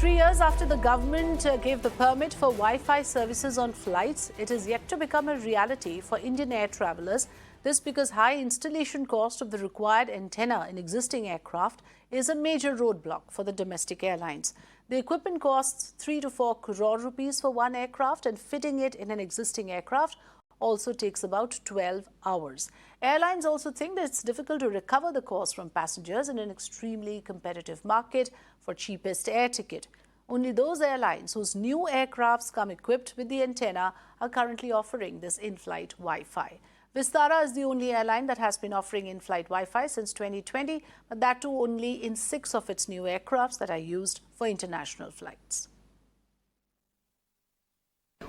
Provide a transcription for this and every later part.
3 years after the government gave the permit for Wi-Fi services on flights, it is yet to become a reality for Indian air travellers. This because high installation cost of the required antenna in existing aircraft is a major roadblock for the domestic airlines. The equipment costs 3 to 4 crore rupees for one aircraft, and fitting it in an existing aircraft also takes about 12 hours. Airlines also think that it's difficult to recover the cost from passengers in an extremely competitive market for cheapest air ticket. Only those airlines whose new aircrafts come equipped with the antenna are currently offering this in-flight Wi-Fi. Vistara is the only airline that has been offering in-flight Wi-Fi since 2020, but that too only in 6 of its new aircrafts that are used for international flights.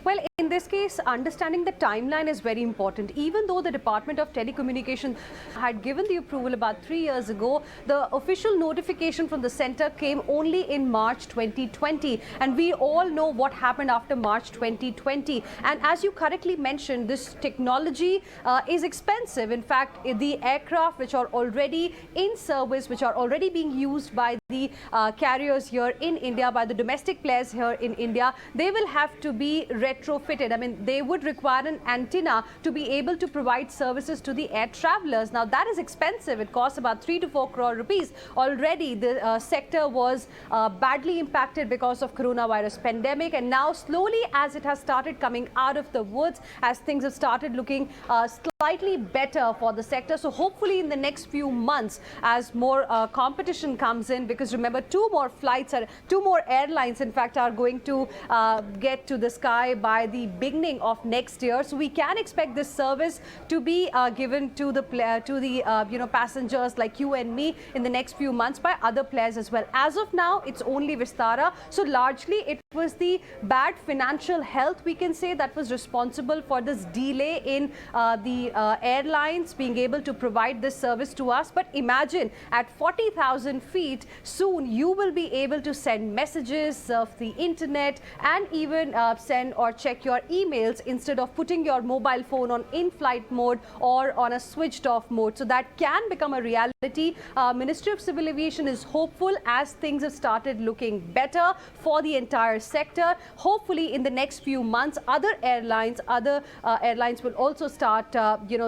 Well, in this case, understanding the timeline is very important. Even though the Department of Telecommunications had given the approval about 3 years ago, the official notification from the centre came only in March 2020. And we all know what happened after March 2020. And as you correctly mentioned, this technology is expensive. In fact, the aircraft which are already in service, which are already being used by the carriers here in India, by the domestic players here in India, they will have to be retrofitted. I mean, they would require an antenna to be able to provide services to the air travelers. Now, that is expensive. It costs about 3 to 4 crore rupees. Already, the sector was badly impacted because of coronavirus pandemic. And now, slowly, as it has started coming out of the woods, as things have started looking slightly better for the sector. So, hopefully, in the next few months, as more competition comes in, because remember, 2 more flights, 2 more airlines, in fact, are going to get to the sky by the beginning of next year. So we can expect this service to be given to the passengers like you and me in the next few months by other players as well. As of now, it's only Vistara. So largely it was the bad financial health, we can say, that was responsible for this delay in the airlines being able to provide this service to us. But imagine at 40,000 feet, soon you will be able to send messages, surf the internet, and even send or check your emails instead of putting your mobile phone on in-flight mode or on a switched off mode. So that can become a reality. Ministry of Civil Aviation is hopeful as things have started looking better for the entire sector. Hopefully in the next few months, other airlines will also start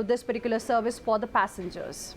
this particular service for the passengers.